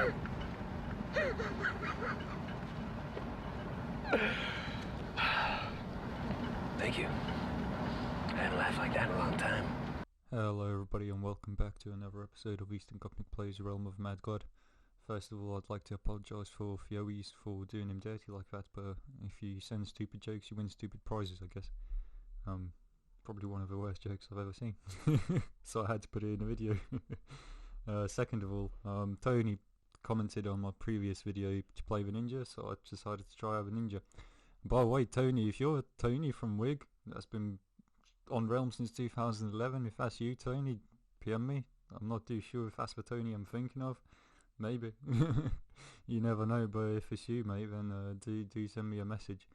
Thank you. I hadn't laughed like that in a long time. Hello everybody and welcome back to another episode of Eastern Gothic Plays Realm of Mad God. First of all, I'd like to apologise for Fioes for doing him dirty like that, but if you send stupid jokes you win stupid prizes, I guess. Probably one of the worst jokes I've ever seen. So I had to put it in a video. Second of all, Tony commented on my previous video to play the ninja, so I decided to try out the ninja. By the way, Tony, if you're Tony from Wig, that's been on Realm since 2011, if that's you, Tony, PM me. I'm not too sure if that's the Tony I'm thinking of. Maybe. You never know, but if it's you, mate, then do send me a message.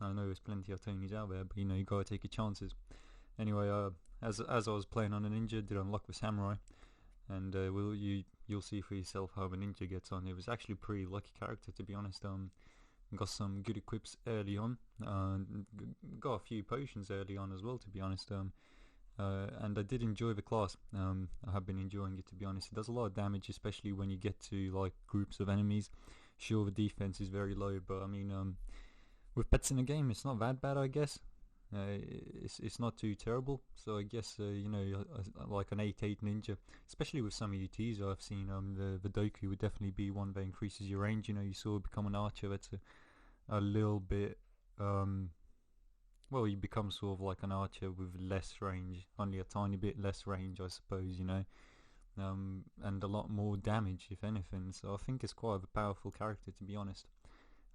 I know there's plenty of Tonys out there, but you gotta take your chances. Anyway, as I was playing on a ninja, did unlock the samurai, and you'll see for yourself how the ninja gets on. It was actually a pretty lucky character, to be honest. Got some good equips early on, got a few potions early on as well, to be honest, and I did enjoy the class. I have been enjoying it, to be honest. It does a lot of damage, especially when you get to like groups of enemies. Sure, the defense is very low, but I mean, with pets in the game, it's not that bad, I guess. It's not too terrible, so I guess like an 8/8 ninja, especially with some UTs I've seen, the Doku would definitely be one that increases your range. You sort of become an archer that's a little bit well, you become sort of like an archer with less range, only a tiny bit less range, I suppose, and a lot more damage, if anything. So I think it's quite a powerful character, to be honest.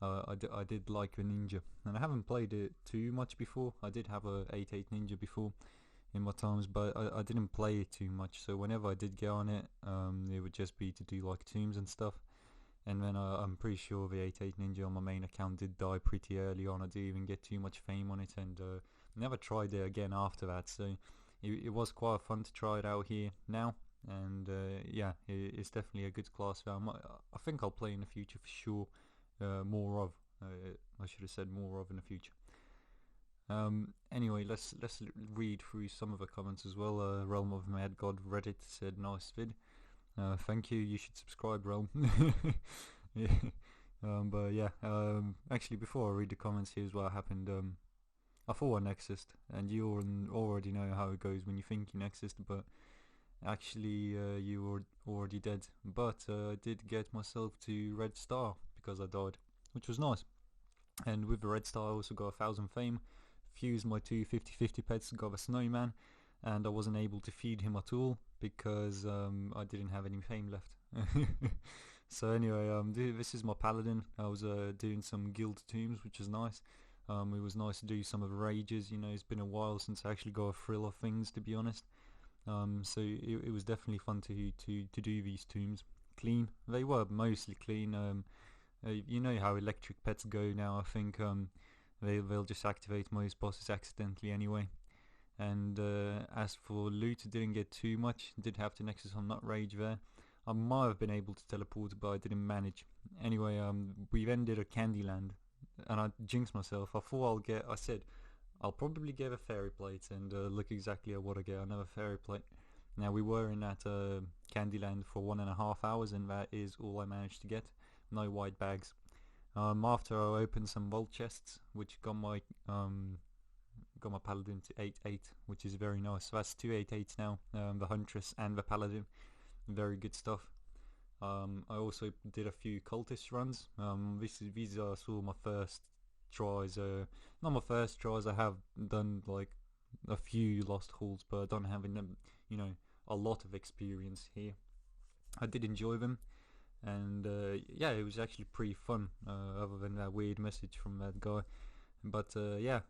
I did like the ninja, and I haven't played it too much before. I did have a 8/8 ninja before in my times, but I didn't play it too much, so whenever I did get on it, it would just be to do like tombs and stuff. And then I'm pretty sure the 8/8 ninja on my main account did die pretty early on. I didn't even get too much fame on it, and never tried it again after that, so it was quite fun to try it out here now. And yeah, it's definitely a good class. I think I'll play in the future for sure. More of. I should have said more of in the future. Anyway, let's read through some of the comments as well. Realm of Mad God Reddit said nice vid. Thank you. You should subscribe, Realm. Yeah. But yeah. Actually, before I read the comments, here's what happened. I thought I nexused, and you already know how it goes when you think you nexused, but actually you were already dead. But I did get myself to Red Star because I died, which was nice. And with the Red Star I also got 1,000 fame, fused my two 50/50 pets, got a snowman, and I wasn't able to feed him at all because I didn't have any fame left. So anyway, this is my paladin. I was doing some guild tombs, which is nice. It was nice to do some of the rages. It's been a while since I actually got a thrill of things, to be honest. So it was definitely fun to do these tombs. Clean, they were mostly clean. You know how electric pets go now. I think they'll just activate most bosses accidentally anyway. And as for loot, I didn't get too much. Did have to nexus on Nut Rage there. I might have been able to teleport, but I didn't manage. Anyway, we've ended at Candyland, and I jinxed myself. I said I'll probably get a fairy plate, and look exactly at what I get. Another fairy plate. Now we were in that Candyland for 1.5 hours, and that is all I managed to get. No white bags. After I opened some vault chests, which got my paladin to 8/8, which is very nice. So that's 2 8/8s now. The huntress and the paladin, very good stuff. I also did a few cultist runs. These are sort of my first tries. Not my first tries. I have done like a few lost halls, but I don't have a lot of experience here. I did enjoy them, and yeah, it was actually pretty fun, other than that weird message from that guy. But yeah,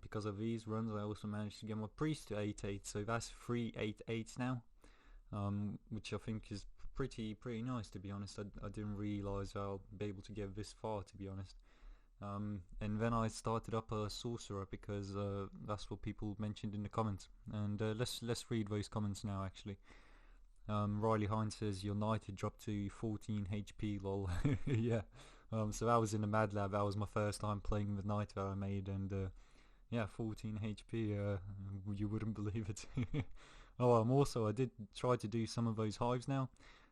because of these runs I also managed to get my priest to 8/8, so that's 3 8/8s now, which I think is pretty nice, to be honest. I didn't realise I'll be able to get this far, to be honest. And then I started up a sorcerer because that's what people mentioned in the comments, and let's read those comments now actually. Riley Hines says your knight had dropped to 14 HP, lol. Yeah, so that was in the Mad Lab. That was my first time playing the knight that I made, and yeah, 14 HP, you wouldn't believe it. Oh, also I did try to do some of those hives now.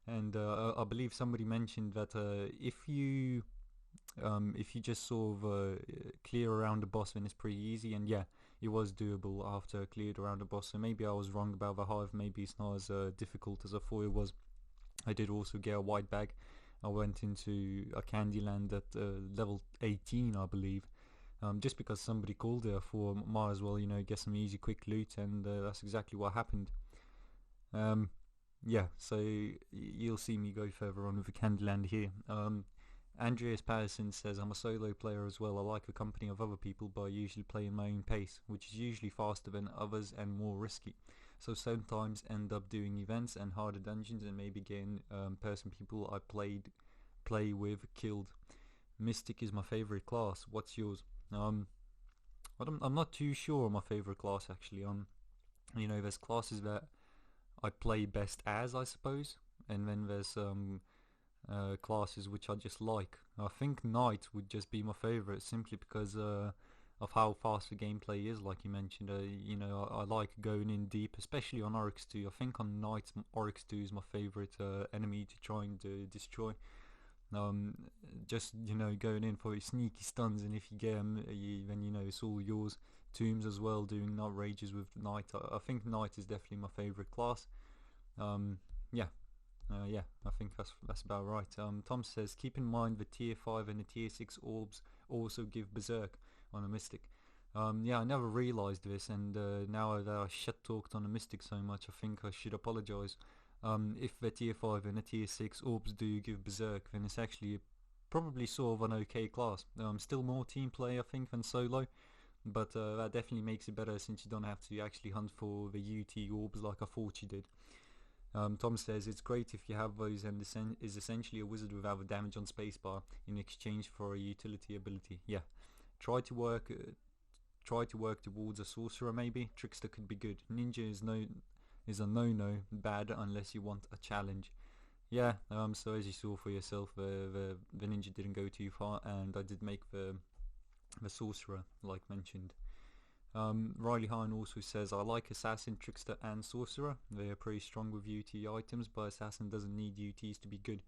And I believe somebody mentioned that if you just sort of clear around the boss, then it's pretty easy. And yeah, it was doable after I cleared around the boss. So maybe I was wrong about the hive. Maybe it's not as difficult as I thought it was. I did also get a white bag. I went into a Candyland at level 18, I believe. Just because somebody called it, I thought might as well, get some easy, quick loot, and that's exactly what happened. Yeah, so you'll see me go further on with the Candyland here. Andreas Patterson says, I'm a solo player as well. I like the company of other people, but I usually play in my own pace, which is usually faster than others and more risky. So sometimes end up doing events and harder dungeons and maybe getting person people I play with killed. Mystic is my favorite class. What's yours? I'm not too sure my favorite class actually. There's classes that I play best as, I suppose, and then there's classes which I just like. I think Knight would just be my favorite simply because of how fast the gameplay is, like you mentioned. I like going in deep, especially on Oryx 2. I think on Knight, Oryx 2 is my favorite enemy to try and destroy. Just going in for sneaky stuns, and if you get them, then it's all yours. Tombs as well, doing nut rages with Knight. I think Knight is definitely my favorite class. Yeah, I think that's about right. Tom says, keep in mind the tier 5 and the tier 6 orbs also give berserk on a mystic. I never realised this, and now that I shit talked on a mystic so much, I think I should apologise. If the tier 5 and the tier 6 orbs do give berserk, then it's actually probably sort of an okay class. Still more team play, I think, than solo, but that definitely makes it better since you don't have to actually hunt for the UT orbs like I thought you did. Tom says, it's great if you have those and is essentially a wizard without the damage on spacebar in exchange for a utility ability. Yeah, try to work towards a sorcerer maybe. Trickster could be good. Ninja is a no bad unless you want a challenge. Yeah, so as you saw for yourself, the ninja didn't go too far, and I did make the sorcerer like mentioned. Riley Hine also says, I like Assassin, Trickster and Sorcerer. They are pretty strong with UT items, but Assassin doesn't need UTs to be good.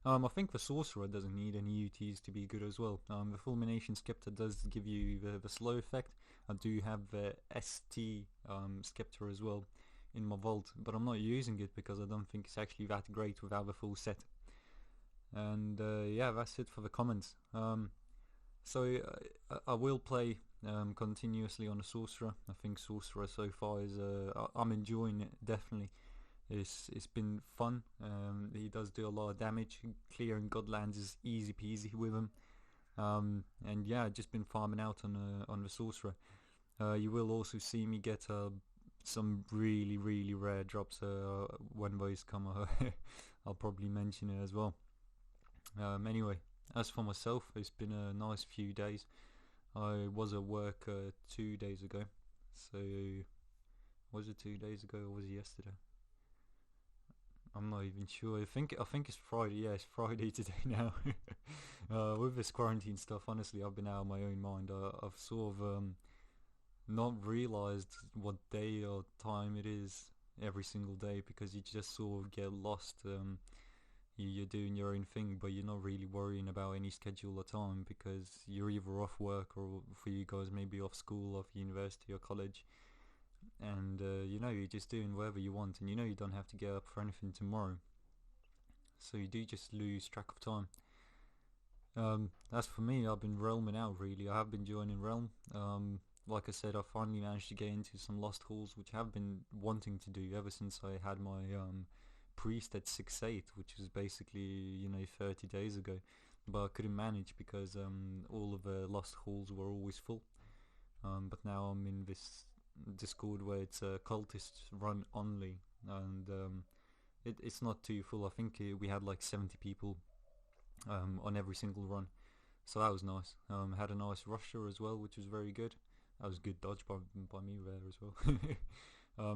I think the Sorcerer doesn't need any UTs to be good as well. The Fulmination Scepter does give you the slow effect. I do have the ST Scepter as well in my vault, but I'm not using it because I don't think it's actually that great without the full set. And that's it for the comments. So I will play continuously on a sorcerer. I think sorcerer so far is I'm enjoying it definitely. It's been fun. He does do a lot of damage. Clearing Godlands is easy peasy with him. And yeah, just been farming out on the sorcerer. You will also see me get some really rare drops when those come. I'll probably mention it as well. Anyway, as for myself, it's been a nice few days. I was at work 2 days ago. So, was it 2 days ago or was it yesterday? I'm not even sure. I think it's Friday. Yeah, it's Friday today now. With this quarantine stuff, honestly, I've been out of my own mind. I've sort of not realised what day or time it is every single day because you just sort of get lost. You're doing your own thing, but you're not really worrying about any schedule or time because you're either off work or, for you guys, maybe off school, off university or college, and you're just doing whatever you want, and you don't have to get up for anything tomorrow, so you do just lose track of time. As for me, I've been realming out really. I have been joining Realm. Like I said, I finally managed to get into some Lost Halls, which I have been wanting to do ever since I had my priest at 6-8, which was basically 30 days ago, but I couldn't manage because all of the Lost Halls were always full. But now I'm in this Discord where it's cultist run only, and it's not too full. I think we had like 70 people on every single run, so that was nice. Had a nice rusher as well, which was very good. That was good dodge by me there as well.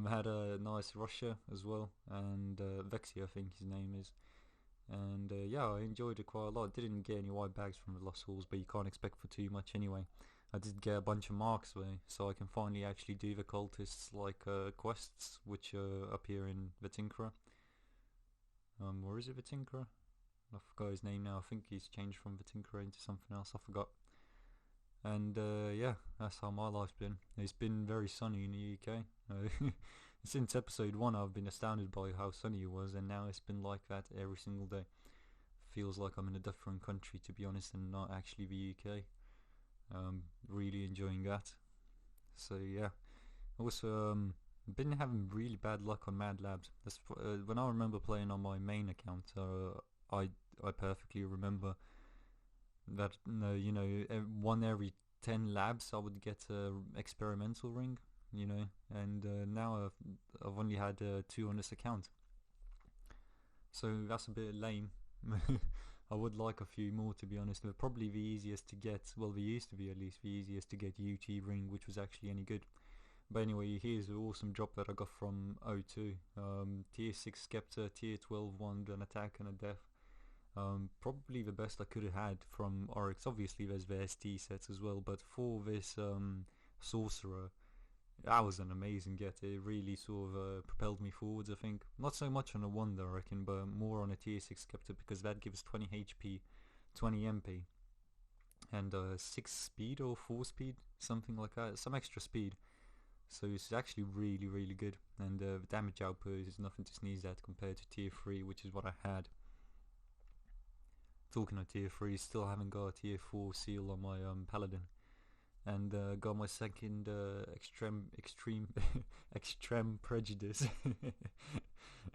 Had a nice rusher as well, and Vexy I think his name is, and I enjoyed it quite a lot. Didn't get any white bags from the Lost Halls, but you can't expect for too much anyway. I did get a bunch of marks though, so I can finally actually do the cultists like quests which appear in the Tinkerer. or is it the Tinkerer? I forgot his name now. I think he's changed from the Tinkerer into something else. I forgot. And yeah, that's how my life's been. It's been very sunny in the UK. Since episode 1 I've been astounded by how sunny it was, and now it's been like that every single day. Feels like I'm in a different country, to be honest, and not actually the UK. Really enjoying that. So yeah, also been having really bad luck on Mad Labs. That's when I remember playing on my main account. I perfectly remember that one every 10 labs I would get a experimental ring, and now I've only had 2 on this account, so that's a bit lame. I would like a few more, to be honest. They're probably the easiest to get, well, they used to be at least the easiest to get UT ring, which was actually any good. But anyway, here's an awesome drop that I got from O2. Tier 6 Scepter, Tier 12 Wand, an attack and a death. Probably the best I could have had from Oryx. Obviously there's the ST sets as well, but for this Sorcerer, that was an amazing get. It really sort of propelled me forwards, I think. Not so much on a Wand, I reckon, but more on a Tier 6 Scepter, because that gives 20 HP, 20 MP, and 6 speed or 4 speed, something like that, some extra speed. So it's actually really, really good, and the damage output is nothing to sneeze at compared to Tier 3, which is what I had. Talking of Tier 3, still haven't got a Tier 4 seal on my Paladin, and got my second extreme prejudice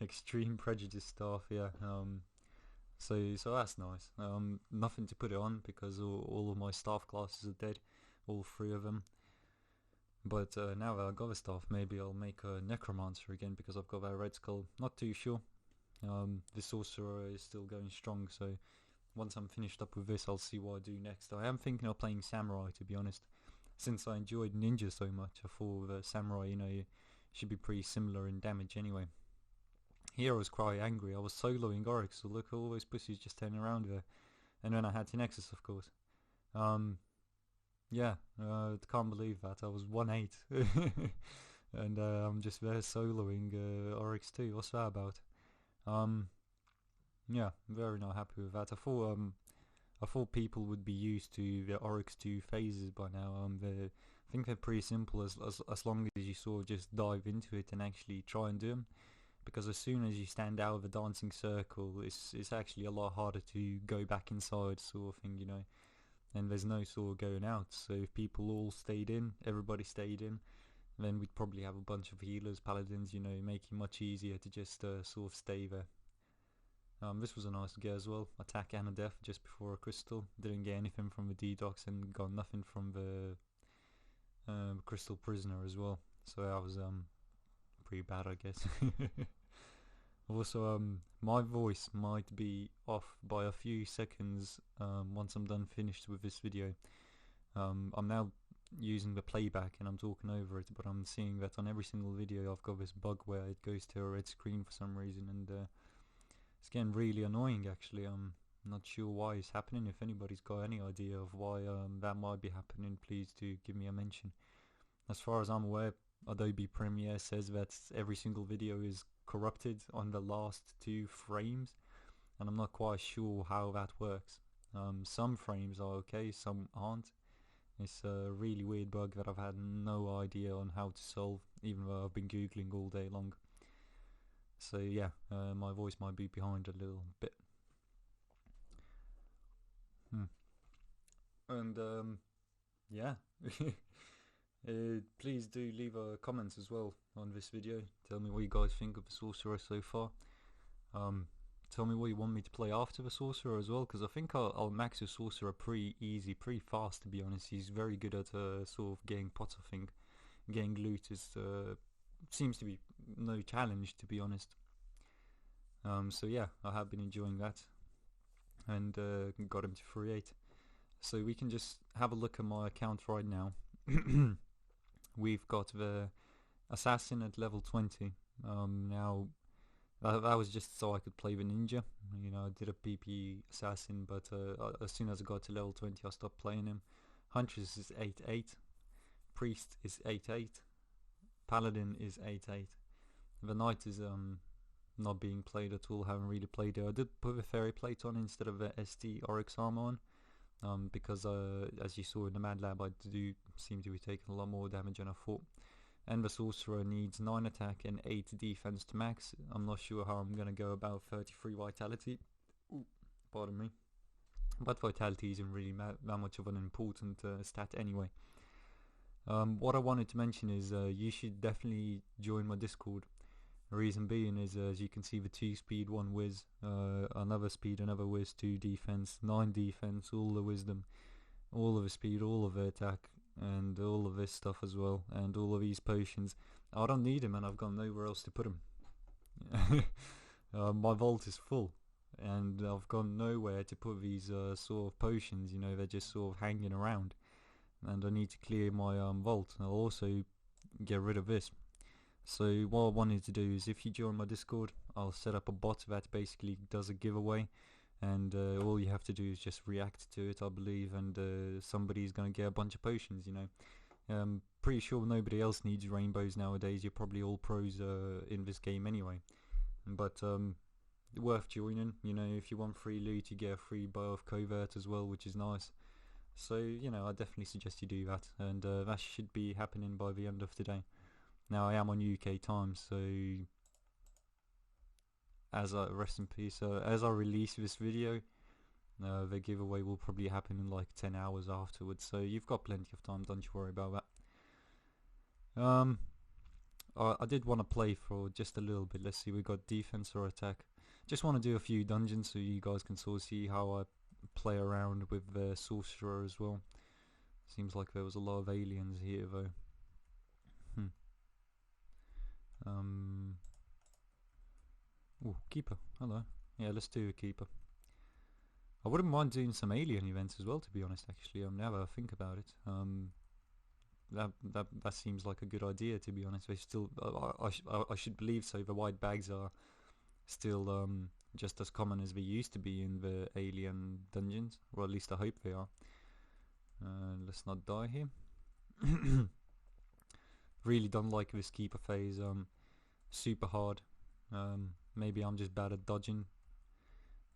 extreme prejudice staff, yeah. So that's nice. Nothing to put it on because all of my staff classes are dead, all 3 of them. But now that I've got the staff, maybe I'll make a Necromancer again, because I've got that Red Skull. Not too sure. The Sorcerer is still going strong, so once I'm finished up with this, I'll see what I do next. I am thinking of playing Samurai, to be honest. Since I enjoyed Ninja so much, I thought the Samurai, should be pretty similar in damage anyway. Here I was quite angry. I was soloing Oryx, so look at all those pussies just turning around there. And then I had to Nexus, of course. Yeah, can't believe that. I was 1-8. And I'm just there soloing Oryx 2. What's that about? Yeah, very not happy with that. I thought people would be used to the Oryx 2 phases by now. I think they're pretty simple as long as you sort of just dive into it and actually try and do them. Because as soon as you stand out of the dancing circle, it's actually a lot harder to go back inside, sort of thing, And there's no sort of going out. So if people all stayed in, everybody stayed in, then we'd probably have a bunch of healers, paladins, making it much easier to just sort of stay there. This was a nice get as well. Attack and a death just before a crystal. Didn't get anything from the D-Docs and got nothing from the crystal prisoner as well. So that was pretty bad, I guess. Also, my voice might be off by a few seconds once I'm done finished with this video. I'm now using the playback and I'm talking over it, but I'm seeing that on every single video I've got this bug where it goes to a red screen for some reason, and it's getting really annoying actually. I'm not sure why it's happening. If anybody's got any idea of why that might be happening, please do give me a mention. As far as I'm aware, Adobe Premiere says that every single video is corrupted on the last 2 frames, and I'm not quite sure how that works. Some frames are okay, some aren't. It's a really weird bug that I've had no idea on how to solve, even though I've been googling all day long. So yeah, my voice might be behind a little bit. And yeah. Please do leave a comment as well on this video. Tell me what you guys think of the Sorcerer so far. Tell me what you want me to play after the Sorcerer as well, because I think I'll max the Sorcerer pretty easy, pretty fast, to be honest. He's very good at sort of getting pots, I think. Getting loot is seems to be no challenge, to be honest. So yeah, I have been enjoying that, and got him to 3-8. So we can just have a look at my account right now. We've got the Assassin at level 20. Now that was just so I could play the Ninja. I did a PP Assassin, but as soon as I got to level 20 I stopped playing him. Huntress is 8-8. Priest is 8-8. Paladin is 8-8. The Knight is not being played at all. Haven't really played it. I did put a fairy plate on instead of a SD Oryx armor on, because as you saw in the Mad Lab, I do seem to be taking a lot more damage than I thought. And the sorcerer needs 9 attack and 8 defense to max. I'm not sure how I'm gonna go about 33 vitality. Ooh, pardon me. But vitality isn't really that much of an important stat anyway. What I wanted to mention is you should definitely join my Discord. The reason being is, as you can see, the 2 speed, 1 whiz, another speed, another whiz, 2 defense, 9 defense, all the wisdom, all of the speed, all of the attack, and all of this stuff as well, and all of these potions. I don't need them, and I've got nowhere else to put them. My vault is full, and I've got nowhere to put these sort of potions. You know, they're just sort of hanging around, and I need to clear my vault. I'll also get rid of this. So what I wanted to do is, if you join my Discord, I'll set up a bot that basically does a giveaway, and all you have to do is just react to it, I believe, and somebody's going to get a bunch of potions, you know. Pretty sure nobody else needs rainbows nowadays. You're probably all pros in this game anyway. But worth joining, you know. If you want free loot, you get a free bow of covert as well, which is nice. So, you know, I definitely suggest you do that, and that should be happening by the end of today. Now, I am on UK time, so as I rest in peace, as I release this video, the giveaway will probably happen in like 10 hours afterwards, so you've got plenty of time, don't you worry about that. I did want to play for just a little bit. Let's see, we got defense or attack. Just want to do a few dungeons so you guys can sort of see how I play around with the sorcerer as well. Seems like there was a lot of aliens here though. Oh, keeper, hello. Yeah, let's do a keeper. I wouldn't mind doing some alien events as well, to be honest, actually. Now that I think about it. That seems like a good idea, to be honest. They still, I should believe so. The white bags are still just as common as they used to be in the alien dungeons, or at least I hope they are. Let's not die here. Really don't like this keeper phase. Super hard. Maybe I'm just bad at dodging,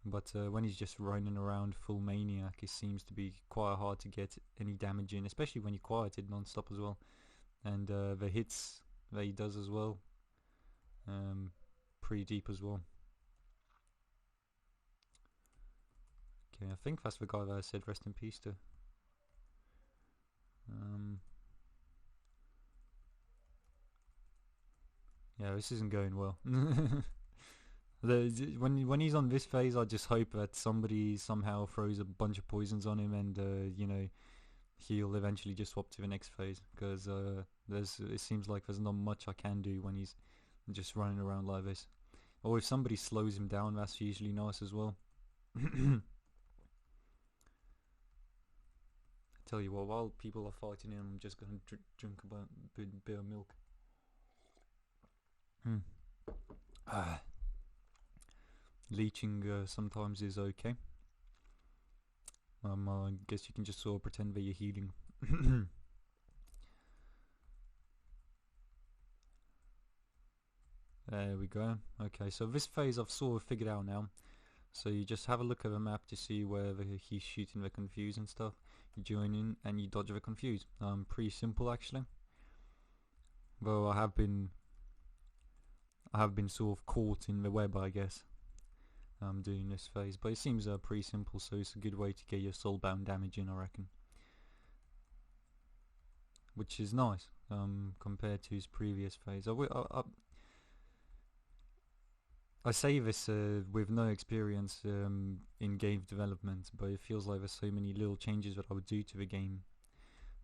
but when he's just running around full maniac, it seems to be quite hard to get any damage in, especially when you're quieted non-stop as well. And the hits that he does as well, pretty deep as well. Okay, I think that's the guy that I said rest in peace to. Yeah, this isn't going well. When he's on this phase, I just hope that somebody somehow throws a bunch of poisons on him, and you know, he'll eventually just swap to the next phase. Because it seems like there's not much I can do when he's just running around like this. Or if somebody slows him down, that's usually nice as well. I tell you what, while people are fighting him, I'm just gonna drink a bit of milk. Leeching sometimes is okay. I guess you can just sort of pretend that you're healing. There we go. Okay, so this phase I've sort of figured out now. So you just have a look at the map to see where he's shooting the confuse and stuff. You join in and you dodge the confuse. Pretty simple actually. Though I have been sort of caught in the web, I guess, doing this phase, but it seems pretty simple, so it's a good way to get your soulbound damage in, I reckon, which is nice compared to his previous phase. I say this with no experience in game development, but it feels like there's so many little changes that I would do to the game,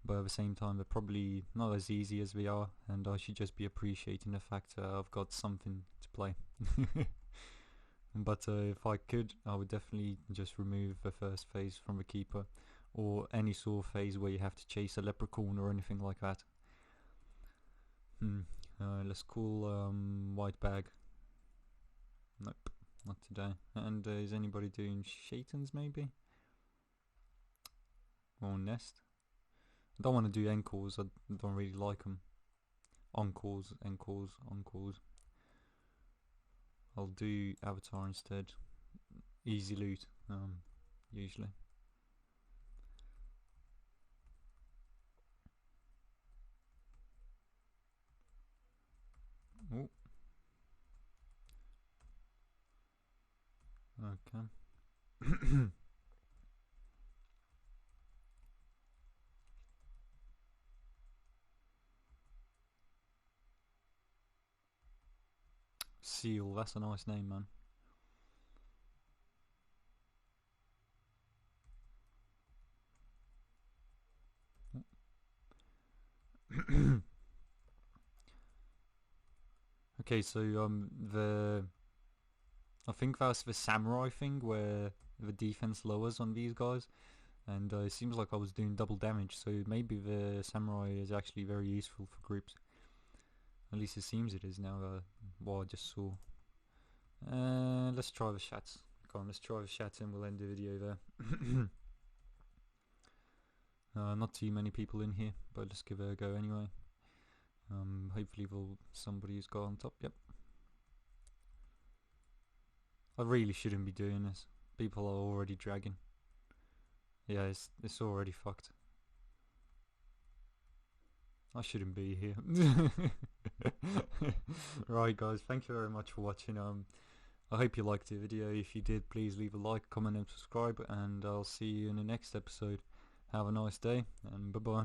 but at the same time they're probably not as easy as they are, and I should just be appreciating the fact I've got something to play. But if I could, I would definitely just remove the first phase from the keeper, or any sort of phase where you have to chase a leprechaun or anything like that. Let's call white bag. Nope, not today. And is anybody doing Shaitans maybe? Or Nest? I don't want to do encores, I don't really like them. Encores, encores, encores. I'll do Avatar instead. Easy loot, usually. Oh. Okay. Seal, that's a nice name, man. Okay, so I think that's the samurai thing where the defense lowers on these guys, and it seems like I was doing double damage, so maybe the samurai is actually very useful for groups. At least it seems it is now, what I just saw. Let's try the shots. Come on, let's try the shots and we'll end the video there. Not too many people in here, but let's give it a go anyway. Hopefully somebody's got on top. Yep. I really shouldn't be doing this. People are already dragging. Yeah, it's already fucked. I shouldn't be here. Right, guys, thank you very much for watching. I hope you liked the video. If you did, please leave a like, comment and subscribe, and I'll see you in the next episode. Have a nice day, and bye bye.